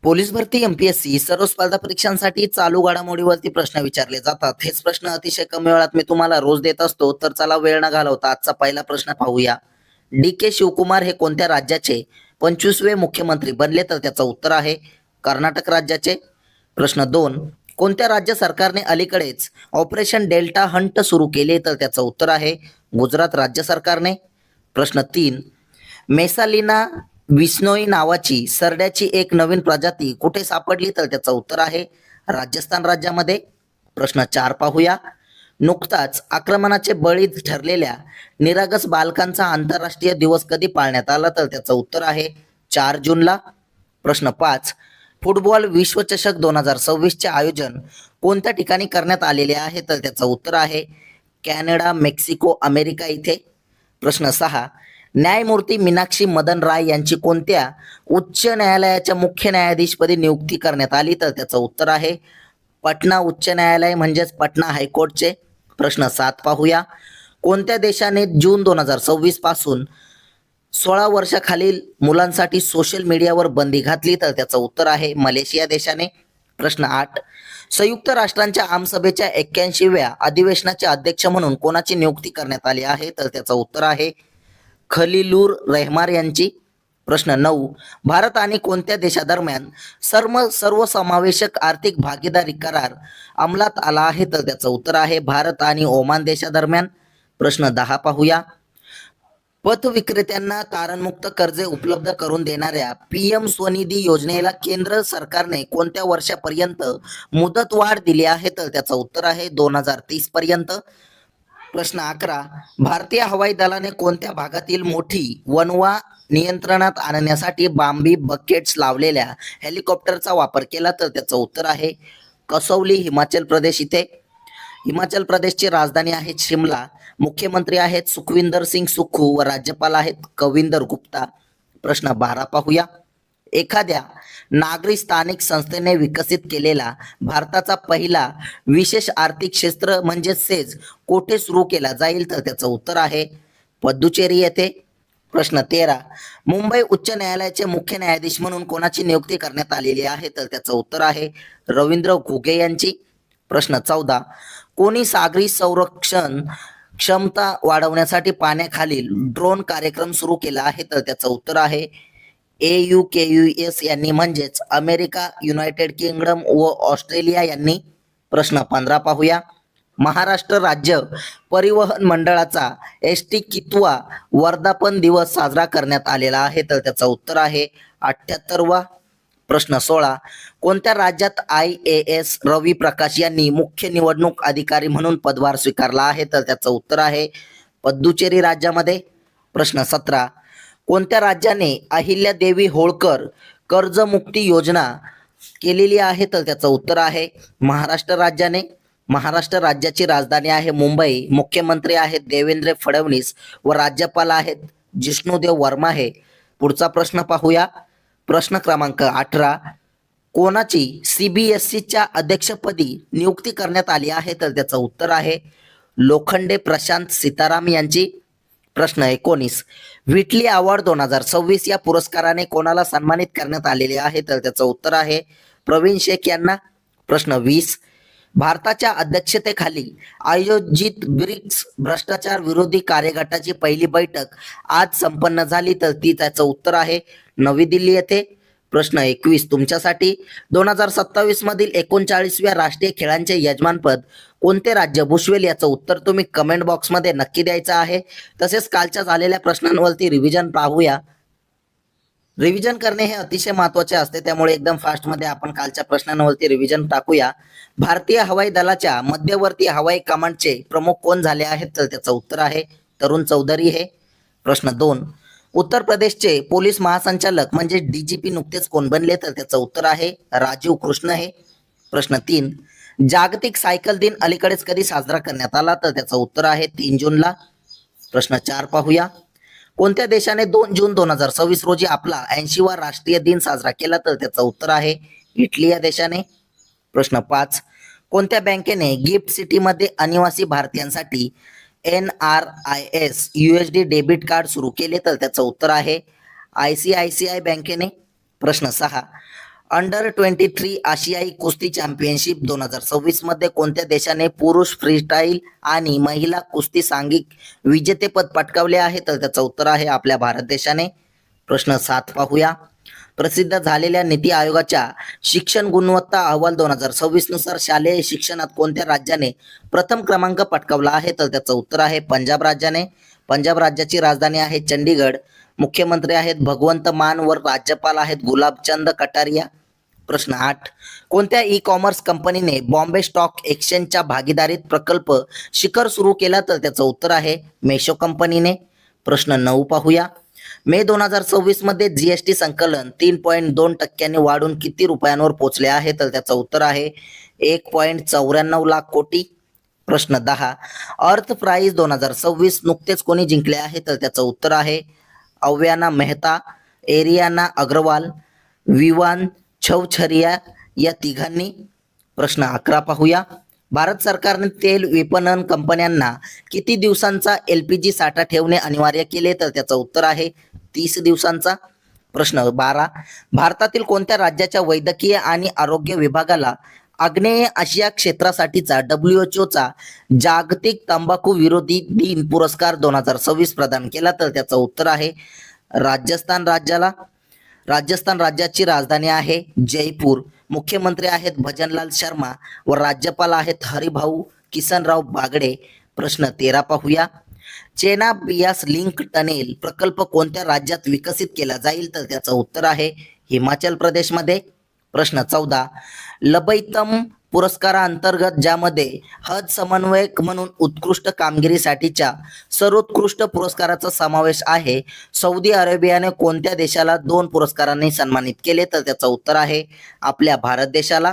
Police भरती MPSC सर्व स्पर्धा परीक्षांसाठी चालू घडामोडीवरती प्रश्न विचारले जातात. हेच प्रश्न अतिशय कमी वेळात मी तुम्हाला रोज देत असतो. तर चला वेळ न घालवता आजचा पहिला प्रश्न पाहूया. डी के शिवकुमार हे कोणत्या राज्याचे 25वे मुख्यमंत्री बनले? तर त्याचं उत्तर आहे कर्नाटक राज्याचे. प्रश्न 2. कोणत्या राज्य सरकारने अलीकडेच ऑपरेशन डेल्टा हंट सुरू केले? तर त्याचं उत्तर आहे गुजरात राज्य सरकारने. प्रश्न 3. मेसालिना विस्नोई नावाची सरड्याची एक नवीन प्रजाती कुठे सापडली? तर त्याचं उत्तर आहे राजस्थान राज्यामध्ये. प्रश्न 4 पाहूया. नुकताच आक्रमणाचे बळी ठरलेल्या निरागस बालकांचा आंतरराष्ट्रीय दिवस कधी पाळण्यात आला? तर त्याचं उत्तर आहे 4 जूनला. प्रश्न 5. फुटबॉल विश्वचषक 2026चे आयोजन कोणत्या ठिकाणी करण्यात आलेले आहे? तर त्याचं उत्तर आहे कॅनडा, मेक्सिको, अमेरिका इथे. प्रश्न 6. न्यायमूर्ती मीनाक्षी मदन राय यांची कोणत्या उच्च न्यायालयाच्या मुख्य न्यायाधीशपदी नियुक्ती करण्यात आली? तर त्याचं उत्तर आहे पटना उच्च न्यायालय म्हणजेच पटना हायकोर्टचे. प्रश्न 7 पाहूया. कोणत्या देशाने जून 2026 पासून 16 वर्षाखालील मुलांसाठी सोशल मीडियावर बंदी घातली? तर त्याचं उत्तर आहे मलेशिया देशाने. प्रश्न 8. संयुक्त राष्ट्रांच्या आमसभेच्या 81व्या अधिवेशनाचे अध्यक्ष म्हणून कोणाची नियुक्ती करण्यात आली आहे? तर त्याचं उत्तर आहे खलीलुर रहमान यांची. प्रश्न 9. भारत आणि कोणत्या देशादरम्यान सर्वसमावेशक आर्थिक भागीदारी करार अंमलात आला आहे? तर त्याचं उत्तर आहे भारत आणि ओमान देशादरम्यान. प्रश्न 10 पाहूया. पथ विक्रेत्यांना तारणमुक्त कर्जे उपलब्ध करून देणाऱ्या पीएम स्वनिधी योजनेला केंद्र सरकारने कोणत्या वर्षापर्यंत मुदतवाढ दिली आहे? तर त्याचं उत्तर आहे 2030 पर्यंत. प्रश्न 11. भारतीय हवाई दलाने कोणत्या भागातील मोठी वणवा नियंत्रणात आणण्यासाठी बांबी बकेट्स लावलेल्या हेलिकॉप्टरचा वापर केला? तर त्याचं उत्तर आहे कसौली, हिमाचल प्रदेश इथे. हिमाचल प्रदेशची राजधानी आहे शिमला. मुख्यमंत्री आहेत सुखविंदर सिंग सुखू व राज्यपाल आहेत कविंदर गुप्ता. प्रश्न 12 पाहूया. एखाद्या नागरी स्थानिक संस्थेने विकसित केलेला भारताचा पहिला विशेष आर्थिक क्षेत्र म्हणजे सेज कोठे सुरू केला जाईल? तर त्याचं उत्तर आहे पद्दुचेरी येथे. प्रश्न 13. मुंबई उच्च न्यायालयाचे मुख्य न्यायाधीश म्हणून कोणाची नियुक्ती करण्यात आलेली आहे? तर त्याचं उत्तर आहे रवींद्र घुगे यांची. प्रश्न 14. कोणी सागरी संरक्षण क्षमता वाढवण्यासाठी पाण्याखालील ड्रोन कार्यक्रम सुरू केला आहे? तर त्याचं उत्तर आहे AUKUS यांनी म्हणजेच अमेरिका, युनायटेड किंगडम व ऑस्ट्रेलिया यांनी. प्रश्न 15 पाहूया. महाराष्ट्र राज्य परिवहन मंडळाचा ST कितवा वर्धापन दिवस साजरा करण्यात आलेला आहे? तर त्याचं उत्तर आहे 78वा. प्रश्न 16. कोणत्या राज्यात IAS रवी प्रकाश यांनी मुख्य निवडणूक अधिकारी म्हणून पदभार स्वीकारला आहे? तर त्याचं उत्तर आहे पद्दुचेरी राज्यामध्ये. प्रश्न 17. कोणत्या राज्याने अहिल्यादेवी होळकर कर्जमुक्ती योजना केलेली आहे? तर त्याचं उत्तर आहे महाराष्ट्र राज्याने. महाराष्ट्र राज्याची राजधानी आहे मुंबई. मुख्यमंत्री आहेत देवेंद्र फडणवीस व राज्यपाल आहेत जिष्णुदेव वर्मा हे. पुढचा प्रश्न पाहूया. प्रश्न क्रमांक 18. कोणाची CBSEच्या अध्यक्षपदी नियुक्ती करण्यात आली आहे? तर त्याचं उत्तर आहे लोखंडे प्रशांत सीताराम यांची. प्रश्न 19. व्हिटली अवॉर्ड 2026 या पुरस्काराने कोणाला सन्मानित करण्यात आलेले आहे? तर त्याचं उत्तर आहे प्रवीण शेख यांना. प्रश्न 20. भारताच्या अध्यक्षतेखाली आयोजित ब्रिक्स भ्रष्टाचार विरोधी कार्यगटाची पहिली बैठक आज संपन्न झाली. तर त्याचं उत्तर आहे नवी दिल्ली येथे. प्रश्न 21 तुमच्यासाठी. 2027 मधील 39व्या राष्ट्रीय खेळांचे यजमानपद कोणते राज्य भूषवेल? याचं उत्तर तुम्ही कमेंट बॉक्समध्ये नक्की द्यायचं आहे. तसेच कालच्या झालेल्या प्रश्नांवरती रिव्हिजन पाहूया. रिव्हिजन करणे हे अतिशय महत्त्वाचे असते, त्यामुळे एकदम फास्टमध्ये आपण कालच्या प्रश्नांवरती रिव्हिजन टाकूया. भारतीय हवाई दलाच्या मध्यवर्ती हवाई कमांडचे प्रमुख कोण झाले आहेत? तर त्याचं उत्तर आहे तरुण चौधरी हे. प्रश्न 2. उत्तर प्रदेशचे पोलीस महासंचालक म्हणजे DGP नुकतेच कोण बनले? तर त्याचं उत्तर आहे राजीव कृष्ण हे. प्रश्न 3. जागतिक सायकल दिन अलीकडेच कधी साजरा करण्यात आला? तर त्याचं उत्तर आहे 3 जूनला. प्रश्न 4 पाहूया. कोणत्या देशाने 2 जून 2026 रोजी आपला 80वा राष्ट्रीय दिन साजरा केला? तर त्याचं उत्तर आहे इटली या देशाने. प्रश्न 5. कोणत्या बँकेने गिफ्ट सिटीमध्ये अनिवासी भारतीयांसाठी NRIS USD डेबिट कार्ड सुरू केले? तर त्याचं उत्तर आहे ICICI बँकेने. प्रश्न 6. अंडर 23 आशियाई कुस्ती चॅम्पियनशिप 2026 मध्ये कोणत्या देशाने पुरुष फ्रीस्टाईल आणि महिला कुस्ती सांघिक विजेतेपद पटकावले आहे? तर त्याचं उत्तर आहे आपल्या भारत देशाने. प्रश्न 7 पाहूया. प्रसिद्ध झालेल्या नीती आयोगाच्या शिक्षण गुणवत्ता अहवाल 2026 नुसार शालेय शिक्षणात कोणत्या राज्याने प्रथम क्रमांक पटकावला आहे? तर त्याचं उत्तर आहे पंजाब राज्याने. पंजाब राज्याची राजधानी आहे चंडीगड. मुख्यमंत्री आहेत भगवंत मान व राज्यपाल आहेत गुलाबचंद कटारिया. प्रश्न 8. कोणत्या ई कॉमर्स कंपनीने बॉम्बे स्टॉक एक्सचेंजच्या भागीदारीत प्रकल्प शिखर सुरू केला? तर त्याचं उत्तर आहे मेशो कंपनीने. प्रश्न 9 पाहूया. मे 2026 मध्ये जीएसटी संकलन 3.2% वाढून किती रुपयांवर पोहोचले आहे? तर त्याचं उत्तर आहे 1.94 लाख कोटी. प्रश्न 10. अर्थ प्राइज 2026 नुकतेच कोणी जिंकले आहे? तर त्याचं उत्तर आहे अव्याना मेहता, एरियाना अग्रवाल, विवान छवछरिया या तिघांनी. प्रश्न 11 पाहूया. भारत सरकारने तेल विपणन कंपन्यांना किती दिवसांचा एलपीजी साठा ठेवणे अनिवार्य केले? तर त्याचं उत्तर आहे 30 दिवसांचा. प्रश्न 12. भारतातील कोणत्या राज्याच्या वैद्यकीय आणि आरोग्य विभागाला आग्नेय आशिया क्षेत्रासाठीचा WHO जागतिक तंबाखू विरोधी दिन पुरस्कार 2026 प्रदान केला? तर त्याचं उत्तर आहे राजस्थान राज्याला. राजस्थान राज्याची राजधानी आहे जयपूर. मुख्यमंत्री आहेत भजनलाल शर्मा व राज्यपाल आहेत हरिभाऊ किसनराव बागडे. प्रश्न 13 पाहूया. चेना बियास लिंक टनेल प्रकल्प कोणत्या राज्यात विकसित केला जाईल? तर त्याचं उत्तर आहे हिमाचल प्रदेशमध्ये. प्रश्न 14. लबैतम पुरस्कारांतर्गत ज्यामध्ये हज समन्वयक म्हणून उत्कृष्ट कामगिरीसाठीच्या सर्वोत्कृष्ट पुरस्काराचा समावेश आहे, सौदी अरेबियाने कोणत्या देशाला 2 पुरस्कारांनी सन्मानित केले? तर त्याचं उत्तर आहे आपल्या भारत देशाला.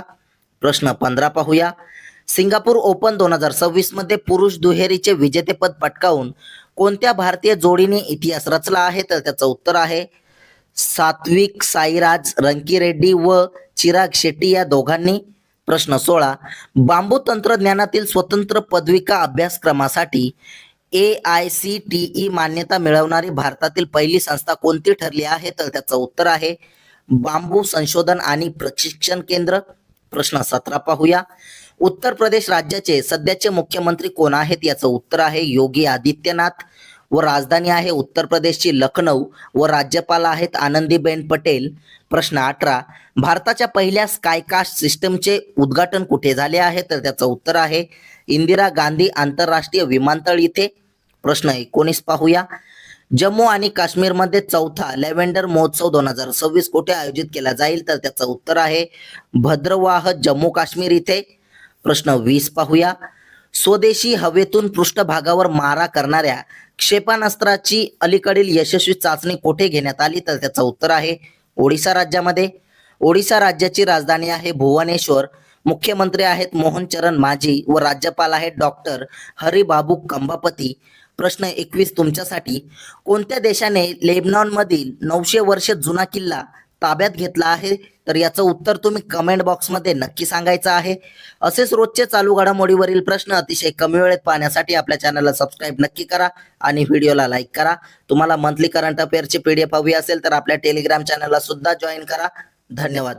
प्रश्न 15 पाहूया. सिंगापूर ओपन 2026 मध्ये पुरुष दुहेरीचे विजेतेपद पटकावून कोणत्या भारतीय जोडीने इतिहास रचला आहे? तर त्याचं उत्तर आहे सात्विक साईराज रंकीरेड्डी व चिराग शेट्टी या दोघांनी. प्रश्न 16. बांबू तंत्रज्ञानातील स्वतंत्र पदविका अभ्यासक्रमासाठी AICTE मान्यता मिळवणारी भारतातील पहिली संस्था कोणती ठरली आहे? तर त्याचं उत्तर आहे बांबू संशोधन आणि प्रशिक्षण केंद्र. प्रश्न 17 पाहूया. उत्तर प्रदेश राज्याचे सध्याचे मुख्यमंत्री कोण आहेत? याचं उत्तर आहे योगी आदित्यनाथ व राजधानी आहे उत्तर प्रदेशची लखनौ व राज्यपाल आहेत आनंदीबेन पटेल. प्रश्न 18. भारताच्या पहिल्या स्कायकास्ट सिस्टमचे उद्घाटन कुठे झाले आहे? तर त्याचं उत्तर आहे इंदिरा गांधी आंतरराष्ट्रीय विमानतळ इथे. प्रश्न 19 पाहूया. जम्मू आणि काश्मीरमध्ये चौथा लॅव्हेंडर महोत्सव 2026 कुठे आयोजित केला जाईल? तर त्याचं उत्तर आहे भद्रवाह जम्मू काश्मीर इथे. प्रश्न 20 पाहूया. स्वदेशी हवेतून पृष्ठभागावर मारा करणाऱ्या क्षेपणास्त्राची अलीकडील यशस्वी चाचणी कुठे घेण्यात आली? तर त्याचं उत्तर आहे ओडिशा राज्यामध्ये. ओडिशा राज्याची राजधानी आहे भुवनेश्वर. मुख्यमंत्री आहेत मोहन चरण माझी व राज्यपाल आहेत डॉक्टर हरिबाबू कंबापती. प्रश्न 21 तुमच्यासाठी. कोणत्या देशाने लेबनॉनमधील 900 वर्ष जुना किल्ला ताब्यात घेतला आहे? तर याचं उत्तर तुम्ही कमेंट बॉक्समध्ये नक्की सांगायचं आहे. असेच रोजचे चालू घडामोडीवरील प्रश्न अतिशय कमी वेळेत पाहण्यासाठी आपल्या चॅनलला सबस्क्राईब नक्की करा आणि व्हिडिओला लाईक करा. तुम्हाला मंथली करंट अफेअरची PDF हवी असेल तर आपल्या टेलिग्राम चॅनलला सुद्धा जॉईन करा. धन्यवाद.